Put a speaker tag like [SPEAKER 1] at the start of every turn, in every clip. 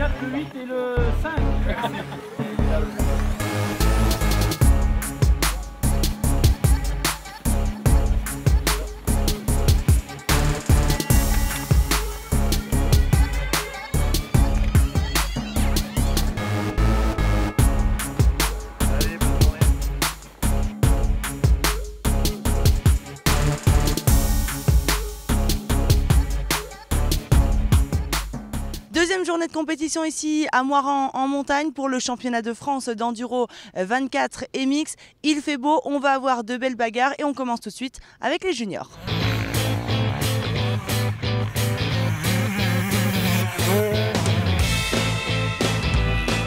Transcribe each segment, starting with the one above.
[SPEAKER 1] 4, le 8 et le 5. Merci.
[SPEAKER 2] Deuxième journée de compétition ici à Moirans en montagne pour le championnat de France d'enduro 24 et mix. Il fait beau, on va avoir de belles bagarres et on commence tout de suite avec les juniors.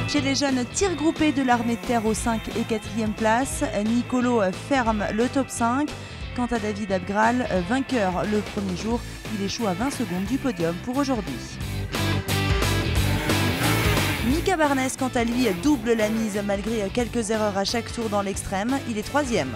[SPEAKER 2] Chez les jeunes, tir groupé de l'armée de terre aux 5 et 4e place. Nicolo ferme le top 5. Quant à David Abgral, vainqueur le premier jour, il échoue à 20 secondes du podium pour aujourd'hui. Mika Barnes, quant à lui, double la mise malgré quelques erreurs à chaque tour dans l'extrême. Il est 3e.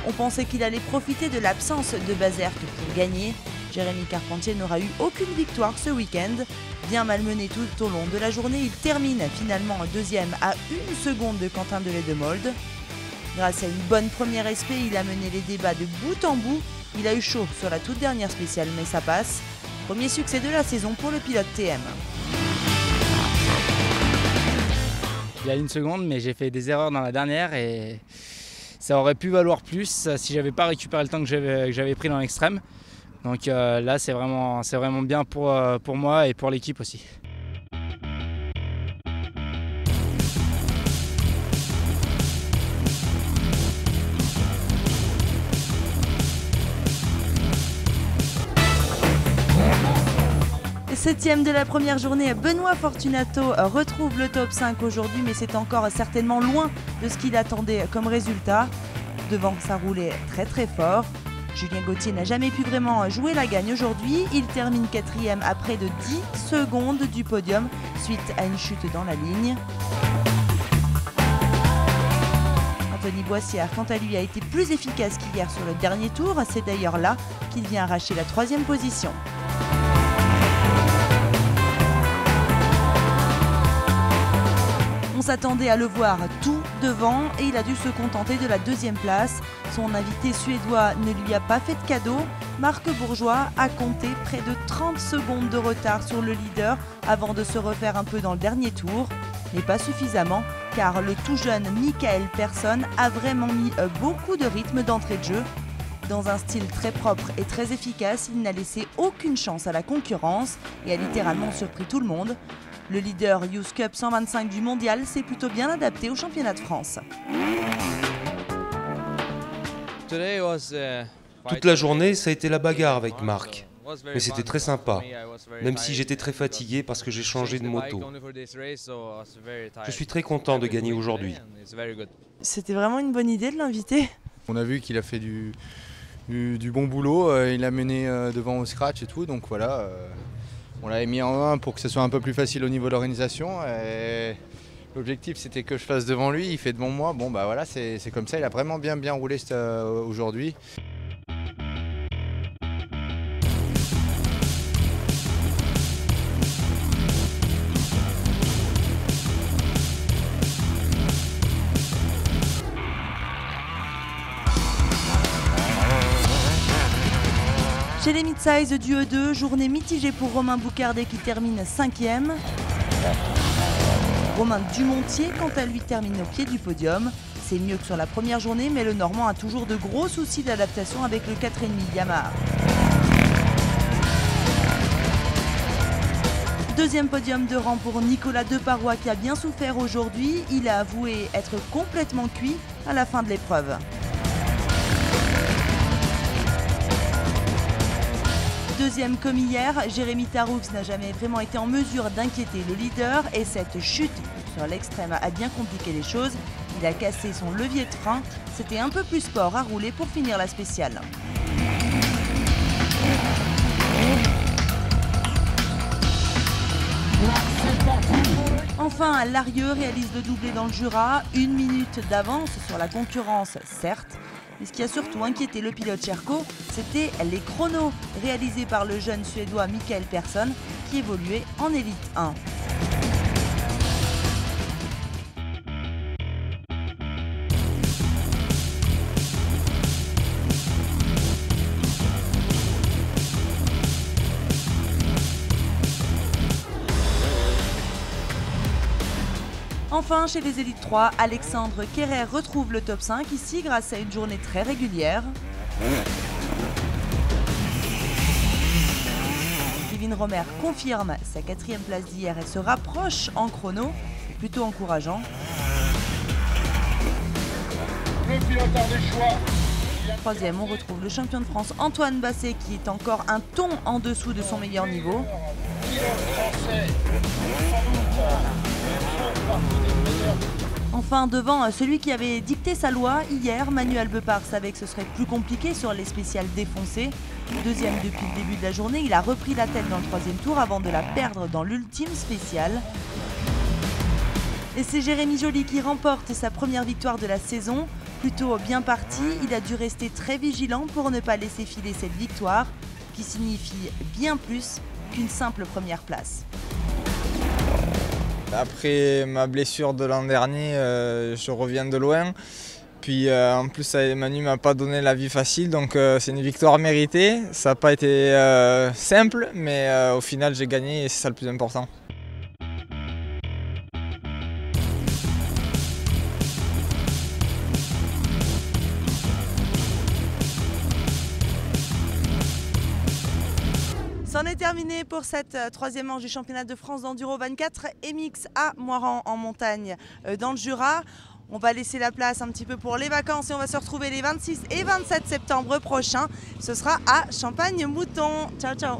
[SPEAKER 2] On pensait qu'il allait profiter de l'absence de Bazerque pour gagner. Jérémy Carpentier n'aura eu aucune victoire ce week-end. Bien malmené tout au long de la journée, il termine finalement 2e à 1 seconde de Quentin Delay-de-Mold. Grâce à une bonne première SP, il a mené les débats de bout en bout. Il a eu chaud sur la toute dernière spéciale, mais ça passe. Premier succès de la saison pour le pilote TM.
[SPEAKER 3] Il y a 1 seconde, mais j'ai fait des erreurs dans la dernière et ça aurait pu valoir plus si j'avais pas récupéré le temps que j'avais pris dans l'extrême. Donc là, c'est vraiment bien pour moi et pour l'équipe aussi.
[SPEAKER 2] Septième de la première journée, Benoît Fortunato retrouve le top 5 aujourd'hui, mais c'est encore certainement loin de ce qu'il attendait comme résultat. Devant, ça roulait très très fort. Julien Gauthier n'a jamais pu vraiment jouer la gagne aujourd'hui. Il termine 4e à près de 10 secondes du podium suite à une chute dans la ligne. Anthony Boissière, quant à lui, a été plus efficace qu'hier sur le dernier tour. C'est d'ailleurs là qu'il vient arracher la 3e position. On s'attendait à le voir tout devant et il a dû se contenter de la 2e place. Son invité suédois ne lui a pas fait de cadeau. Marc Bourgeois a compté près de 30 secondes de retard sur le leader avant de se refaire un peu dans le dernier tour. Mais pas suffisamment car le tout jeune Michael Persson a vraiment mis beaucoup de rythme d'entrée de jeu. Dans un style très propre et très efficace, il n'a laissé aucune chance à la concurrence et a littéralement surpris tout le monde. Le leader Youth Cup 125 du mondial s'est plutôt bien adapté au championnat de France.
[SPEAKER 4] Toute la journée, ça a été la bagarre avec Marc. Mais c'était très sympa, même si j'étais très fatigué parce que j'ai changé de moto. Je suis très content de gagner aujourd'hui.
[SPEAKER 2] C'était vraiment une bonne idée de l'inviter.
[SPEAKER 5] On a vu qu'il a fait du bon boulot, il a mené devant au scratch et tout, donc voilà. On l'avait mis en 1 pour que ce soit un peu plus facile au niveau de l'organisation. L'objectif c'était que je fasse devant lui, il fait devant moi. Bon bah voilà, c'est comme ça, il a vraiment bien roulé aujourd'hui.
[SPEAKER 2] Chez les mid-size du E2, journée mitigée pour Romain Boucardet qui termine 5e. Romain Dumontier, quant à lui, termine au pied du podium. C'est mieux que sur la première journée, mais le Normand a toujours de gros soucis d'adaptation avec le 4,5 Yamaha. Deuxième podium de rang pour Nicolas Deparois qui a bien souffert aujourd'hui. Il a avoué être complètement cuit à la fin de l'épreuve. Deuxième comme hier, Jérémy Taroux n'a jamais vraiment été en mesure d'inquiéter le leader et cette chute sur l'extrême a bien compliqué les choses. Il a cassé son levier de frein. C'était un peu plus sport à rouler pour finir la spéciale. Enfin, Larieux réalise le doublé dans le Jura. 1 minute d'avance sur la concurrence, certes, Mais ce qui a surtout inquiété le pilote Cherko, c'était les chronos réalisés par le jeune Suédois Mikael Persson qui évoluait en Élite 1. Enfin, chez les élites 3, Alexandre Kerrer retrouve le top 5 ici grâce à une journée très régulière. Kevin Romer confirme sa 4e place d'hier et se rapproche en chrono, plutôt encourageant.
[SPEAKER 1] Le pilotage des choix.
[SPEAKER 2] 3e, on retrouve le champion de France Antoine Basset qui est encore un ton en dessous de son meilleur niveau. Enfin, devant celui qui avait dicté sa loi hier, Manuel Bepard savait que ce serait plus compliqué sur les spéciales défoncées. 2e depuis le début de la journée, il a repris la tête dans le 3e tour avant de la perdre dans l'ultime spéciale. Et c'est Jérémy Joly qui remporte sa première victoire de la saison. Plutôt bien parti, il a dû rester très vigilant pour ne pas laisser filer cette victoire, qui signifie bien plus qu'une simple première place.
[SPEAKER 6] Après ma blessure de l'an dernier, je reviens de loin. Puis en plus, Manu ne m'a pas donné la vie facile, donc c'est une victoire méritée. Ça n'a pas été simple, mais au final j'ai gagné et c'est ça le plus important.
[SPEAKER 2] C'en est terminé pour cette 3e manche du championnat de France d'Enduro 24 MX à Moirans en montagne dans le Jura. On va laisser la place un petit peu pour les vacances et on va se retrouver les 26 et 27 septembre prochains. Ce sera à Champagne-Mouton. Ciao, ciao.